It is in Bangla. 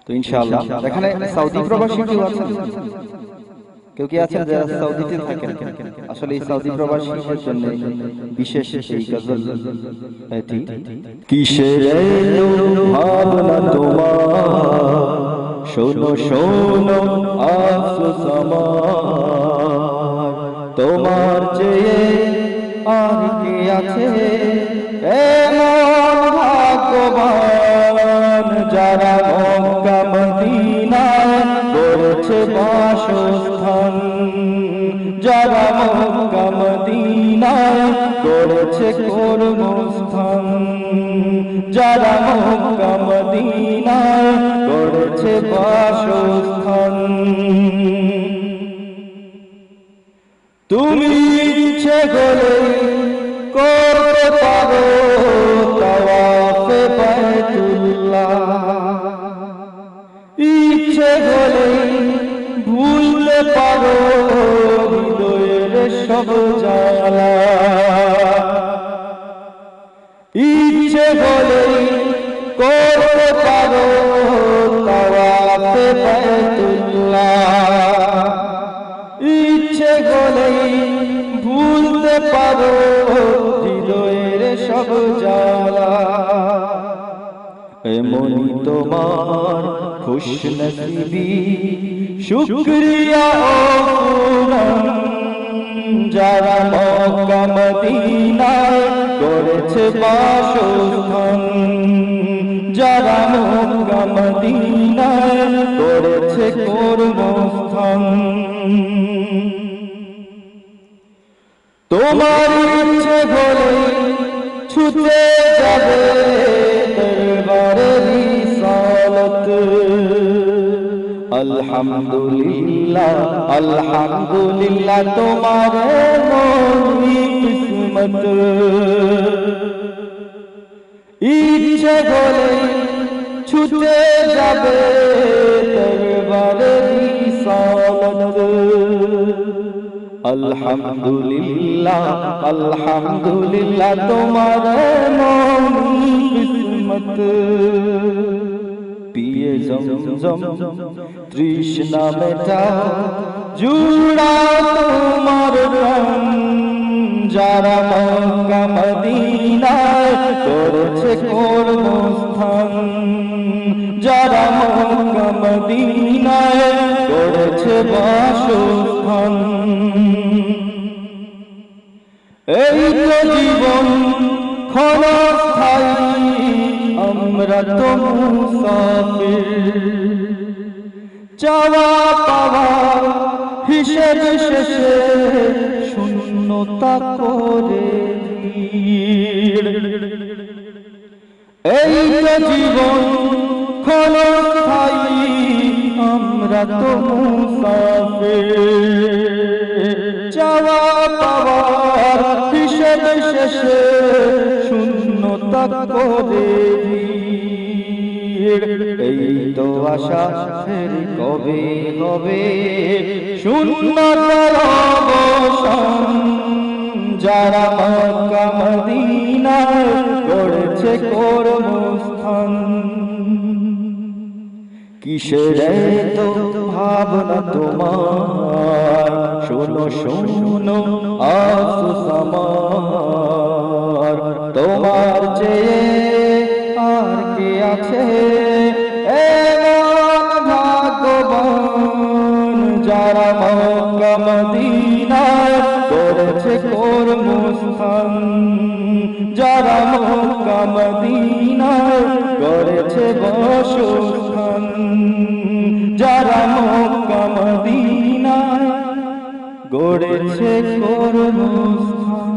তো ইনশাআল্লাহ এখানে সৌদি প্রবাসী কেউ আছেন? কেউ কি আছেন যারা সৌদিতে থাকেন? আসলে এই সৌদি প্রবাসীদের জন্য বিশেষ এই গজল এটি। কিসের এলো ভাবনা তোমার, শোনো শোনো আফসোস আমার, তোমার চেয়ে আর কে আছে এমন ভাগ্যবান, যারা মক্কা মদিনায় করেছে বাসস্থান, যারা মক্কা মদিনায় করেছে কর্মস্থান, যারা মক্কা মদিনায় করেছে বাসস্থান। তুমি ইচ্ছে করে করতে পারো তাওয়াফে বাইতুল্লাহ, ইচ্ছে করে ভুলতে পারো হৃদয়ের সব জ্বালা, ইচ্ছে করে করতে পারো তাওয়াফে বাইতুল্লাহ, ইচ্ছে করে ভুলতে পারো হৃদয়ের সব জ্বালা। এমনই তোমার খুশনসিবি শুকরিয়া ও পুরন, যারা মক্কা মদিনায় করেছে বাসস্থান, যারা মক্কা মদিনায় করেছে কর্মস্থান। তোমার ইচ্ছে হলে ছুটে যাবে দরবারে রিসালত, আলহামদুলিল্লাহ আলহামদুলিল্লাহ তোমার মনি কিসমত। ইচ্ছে হলে ছুটে যাবে দরবারে রিসালত, আলহামদুলিল্লাহ আলহামদুলিল্লাহ তোমার মনি কিসমত। পিয়ে জমজম তৃষ্ণা মেটাও, জুড়াও তোমার প্রাণ, যারা মক্কা মদিনায় করেছে কর্মস্থান, যারা মক্কা মদিনায় করেছে বাসস্থান। এই তো জীবন ক্ষণস্থায়ী, আমরা তো মুসাফির, চাওয়া পাওয়া হিসেব শেষে শূন্যতা করে ভিড়। এই তো জীবন ক্ষণস্থায়ী, আমরা তো মুসাফির, চাওয়া পাওয়ার হিসেব শেষে শূন্যতা করে ভিড়। এই তো আশা ফের কবে হবে শূন্যতার অবসান, যারা মক্কা মদিনায় করেছে কর্মস্থান। কিসের এতো ভাবনা তোমার, শোনো শোনো আফসোস আমার, তোমার চেয়ে আর কে আছে এমন ভাগ্যবান, যারা মক্কা মদিনায় করেছে কর্মস্থান, যারা মক্কা মদিনায় করেছে বাসস্থান, যারা মক্কা মদিনায় গড়েছে কর্মস্থান।